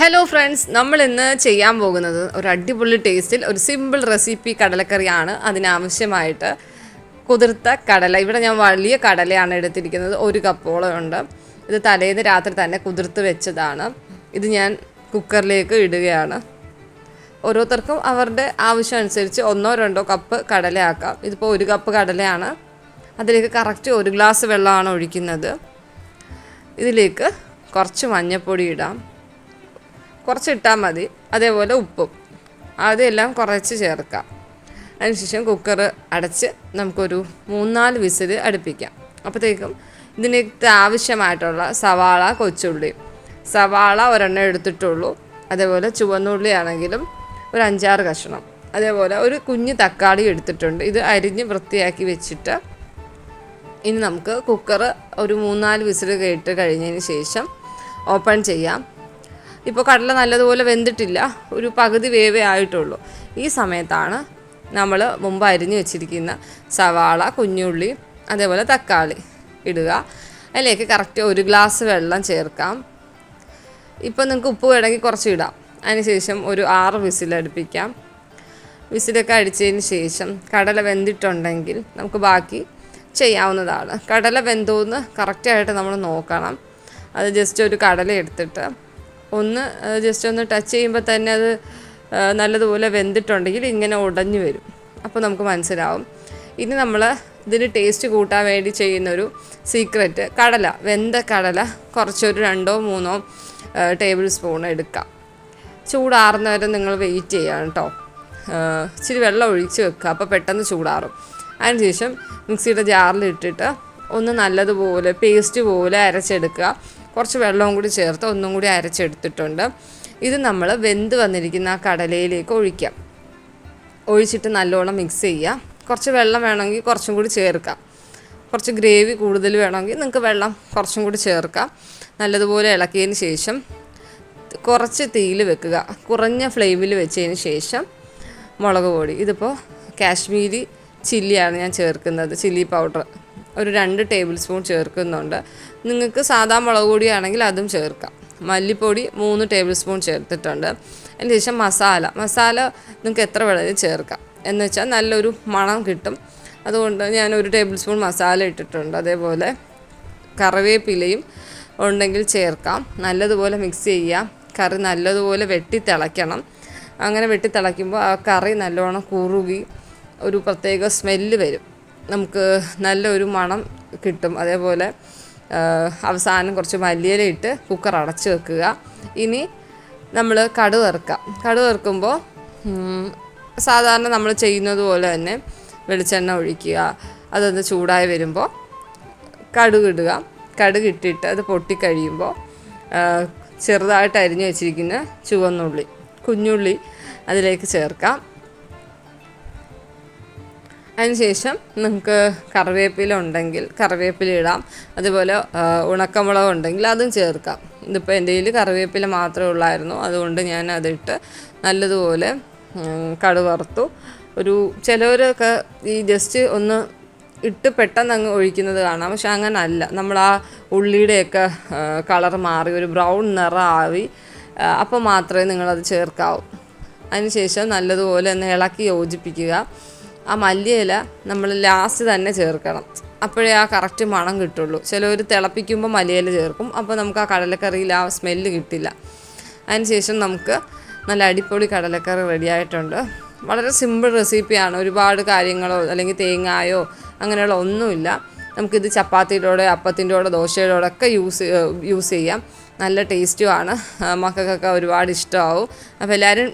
Hello friends, നമ്മൾ ഇന്ന് ചെയ്യാൻ പോകുന്നത് ഒരു അടിപൊളി ടേസ്റ്റിൽ ഒരു സിമ്പിൾ റെസിപ്പി കടലക്കറിയാണ്. അതിനാവശ്യമായിട്ട് കുതിർത്ത കടല, ഇവിടെ ഞാൻ വലിയ കടലയാണ് എടുത്തിരിക്കുന്നത്, 1 കപ്പോളം ഉണ്ട്. ഇത് തലേന്ന് രാത്രി തന്നെ കുതിർത്ത് വെച്ചതാണ്. ഇത് ഞാൻ കുക്കറിലേക്ക് ഇടുകയാണ്. ഓരോരുത്തർക്കും അവരുടെ ആവശ്യം അനുസരിച്ച് 1-2 കപ്പ് കടലയാക്കാം. ഇതിപ്പോൾ 1 കപ്പ് കടലയാണ്. അതിലേക്ക് കറക്റ്റ് 1 ഗ്ലാസ് വെള്ളമാണ് ഒഴിക്കുന്നത്. ഇതിലേക്ക് കുറച്ച് മഞ്ഞൾപ്പൊടി ഇടാം, കുറച്ച് ഇട്ടാൽ മതി. അതേപോലെ ഉപ്പും അതെല്ലാം കുറച്ച് ചേർക്കാം. അതിനുശേഷം കുക്കർ അടച്ച് നമുക്കൊരു 3-4 വിസിൽ അടുപ്പിക്കാം. അപ്പോഴത്തേക്കും ഇതിനകത്ത് ആവശ്യമായിട്ടുള്ള സവാള, കൊച്ചുള്ളി, സവാള ഒരെണ്ണം എടുത്തിട്ടുള്ളൂ. അതേപോലെ ചുവന്നുള്ളി ആണെങ്കിലും ഒരു 5-6 കഷ്ണം, അതേപോലെ ഒരു കുഞ്ഞ് തക്കാളി എടുത്തിട്ടുണ്ട്. ഇത് അരിഞ്ഞ് വൃത്തിയാക്കി വെച്ചിട്ട് ഇനി നമുക്ക് കുക്കർ ഒരു 3-4 വിസിൽ കേട്ട് കഴിഞ്ഞതിന് ശേഷം ഓപ്പൺ ചെയ്യാം. ഇപ്പോൾ കടല നല്ലതുപോലെ വെന്തിട്ടില്ല, ഒരു പകുതി വേവേ ആയിട്ടുള്ളൂ. ഈ സമയത്താണ് നമ്മൾ മുമ്പ് അരിഞ്ഞ് വെച്ചിരിക്കുന്ന സവാള, കുഞ്ഞുള്ളി, അതേപോലെ തക്കാളി ഇടുക. അതിലേക്ക് കറക്റ്റ് 1 ഗ്ലാസ് വെള്ളം ചേർക്കാം. ഇപ്പോൾ നിങ്ങൾക്ക് ഉപ്പ് വേണമെങ്കിൽ കുറച്ച് ഇടാം. അതിനുശേഷം ഒരു 6 വിസിലടുപ്പിക്കാം. വിസിലൊക്കെ അടിച്ചതിന് ശേഷം കടല വെന്തിട്ടുണ്ടെങ്കിൽ നമുക്ക് ബാക്കി ചെയ്യാവുന്നതാണ്. കടല വെന്തോന്ന് കറക്റ്റായിട്ട് നമ്മൾ നോക്കണം. അത് ജസ്റ്റ് ഒരു കടല എടുത്തിട്ട് ജസ്റ്റ് ഒന്ന് ടച്ച് ചെയ്യുമ്പോൾ തന്നെ അത് നല്ലതുപോലെ വെന്തിട്ടുണ്ടെങ്കിൽ ഇങ്ങനെ ഉടഞ്ഞു വരും. അപ്പോൾ നമുക്ക് മനസ്സിലാവും. ഇനി നമ്മൾ ഇതിന് ടേസ്റ്റ് കൂട്ടാൻ വേണ്ടി ചെയ്യുന്നൊരു സീക്രട്ട്, വെന്ത കടല കുറച്ചൊരു 2-3 ടേബിൾ സ്പൂൺ എടുക്കാം. ചൂടാറുന്നവരെ നിങ്ങൾ വെയിറ്റ് ചെയ്യണം കേട്ടോ. ഇച്ചിരി വെള്ളം ഒഴിച്ച് വെക്കുക, അപ്പോൾ പെട്ടെന്ന് ചൂടാറും. അതിനുശേഷം മിക്സിയുടെ ജാറിലിട്ടിട്ട് ഒന്ന് നല്ലതുപോലെ പേസ്റ്റ് പോലെ അരച്ചെടുക്കുക. കുറച്ച് വെള്ളവും കൂടി ചേർത്ത് ഒന്നും കൂടി അരച്ചെടുത്തിട്ടുണ്ട്. ഇത് നമ്മൾ വെന്ത് വന്നിരിക്കുന്ന ആ കടലയിലേക്ക് ഒഴിക്കാം. ഒഴിച്ചിട്ട് നല്ലോണം മിക്സ് ചെയ്യുക. കുറച്ച് വെള്ളം വേണമെങ്കിൽ കുറച്ചും കൂടി ചേർക്കാം. കുറച്ച് ഗ്രേവി കൂടുതൽ വേണമെങ്കിൽ നിങ്ങൾക്ക് വെള്ളം കുറച്ചും കൂടി ചേർക്കാം. നല്ലതുപോലെ ഇളക്കിയതിന് ശേഷം കുറച്ച് തീയിൽ വെക്കുക. കുറഞ്ഞ ഫ്ലെയിമിൽ വെച്ചതിന് ശേഷം മുളക് പൊടി, ഇതിപ്പോൾ കാശ്മീരി ചില്ലിയാണ് ഞാൻ ചേർക്കുന്നത്, ചില്ലി പൗഡർ ഒരു 2 ടേബിൾ സ്പൂൺ ചേർക്കുന്നുണ്ട്. നിങ്ങൾക്ക് സാധാ മുളക് പൊടിയാണെങ്കിൽ അതും ചേർക്കാം. മല്ലിപ്പൊടി 3 ടേബിൾ സ്പൂൺ ചേർത്തിട്ടുണ്ട്. അതിന് ശേഷം മസാല നിങ്ങൾക്ക് എത്ര വേണമെങ്കിലും ചേർക്കാം. എന്ന് വെച്ചാൽ നല്ലൊരു മണം കിട്ടും. അതുകൊണ്ട് ഞാൻ 1 ടേബിൾ സ്പൂൺ മസാല ഇട്ടിട്ടുണ്ട്. അതേപോലെ കറിവേപ്പിലയും ഉണ്ടെങ്കിൽ ചേർക്കാം. നല്ലതുപോലെ മിക്സ് ചെയ്യാം. കറി നല്ലതുപോലെ വെട്ടിത്തിളയ്ക്കണം. അങ്ങനെ വെട്ടിത്തിളയ്ക്കുമ്പോൾ ആ കറി നല്ലോണം കുറുകി ഒരു പ്രത്യേക സ്മെല്ല് വരും. നമുക്ക് നല്ലൊരു മണം കിട്ടും. അതേപോലെ അവസാനം കുറച്ച് മല്ലിയില ഇട്ട് കുക്കർ അടച്ച് വെക്കുക. ഇനി നമ്മൾ കടുക് വറുക്കുമ്പോൾ സാധാരണ നമ്മൾ ചെയ്യുന്നത് പോലെ തന്നെ വെളിച്ചെണ്ണ ഒഴിക്കുക. അതൊന്ന് ചൂടായി വരുമ്പോൾ കടുക് ഇട്ടിട്ട് അത് പൊട്ടിക്കഴിയുമ്പോൾ ചെറുതായിട്ട് അരിഞ്ഞു വെച്ചിരിക്കുന്ന കുഞ്ഞുള്ളി അതിലേക്ക് ചേർക്കാം. അതിനുശേഷം നിങ്ങൾക്ക് കറിവേപ്പില ഉണ്ടെങ്കിൽ കറിവേപ്പില ഇടാം. അതുപോലെ ഉണക്കമുളക് ഉണ്ടെങ്കിൽ അതും ചേർക്കാം. ഇതിപ്പോൾ എൻ്റെ കയ്യിൽ കറിവേപ്പില മാത്രമേ ഉള്ളായിരുന്നു, അതുകൊണ്ട് ഞാൻ അതിട്ട് നല്ലതുപോലെ കടുക് വറുത്തു. ചിലവരൊക്കെ ഈ ജസ്റ്റ് ഒന്ന് ഇട്ട് പെട്ടെന്ന് അങ്ങ് ഒഴിക്കുന്നത് കാണാം. പക്ഷെ അങ്ങനെ അല്ല. നമ്മൾ ആ ഉള്ളിയുടെയൊക്കെ കളർ മാറി ഒരു ബ്രൗൺ നിറം ആവി, അപ്പോൾ മാത്രമേ നിങ്ങളത് ചേർക്കാവൂ. അതിനുശേഷം നല്ലതുപോലെ ഒന്ന് ഇളക്കി യോജിപ്പിക്കുക. ആ മല്ലിയില നമ്മൾ ലാസ്റ്റ് തന്നെ ചേർക്കണം, അപ്പോഴേ ആ കറക്റ്റ് മണം കിട്ടുള്ളൂ. ചിലവർ തിളപ്പിക്കുമ്പോൾ മല്ലിയില ചേർക്കും, അപ്പോൾ നമുക്ക് ആ കടലക്കറിയിൽ ആ സ്മെല്ല് കിട്ടില്ല. അതിനുശേഷം നമുക്ക് നല്ല അടിപൊളി കടലക്കറി റെഡിയായിട്ടുണ്ട്. വളരെ സിമ്പിൾ റെസിപ്പിയാണ്. ഒരുപാട് കാര്യങ്ങളോ അല്ലെങ്കിൽ തേങ്ങായോ അങ്ങനെയുള്ള ഒന്നുമില്ല. നമുക്കിത് ചപ്പാത്തിയുടെ, അപ്പത്തിൻ്റെ കൂടെ, ദോശയുടെ ഒക്കെ യൂസ് ചെയ്യാം. നല്ല ടേസ്റ്റുമാണ്. മക്കൾക്കൊക്കെ ഒരുപാട് ഇഷ്ടമാവും. അപ്പോൾ എല്ലാവരും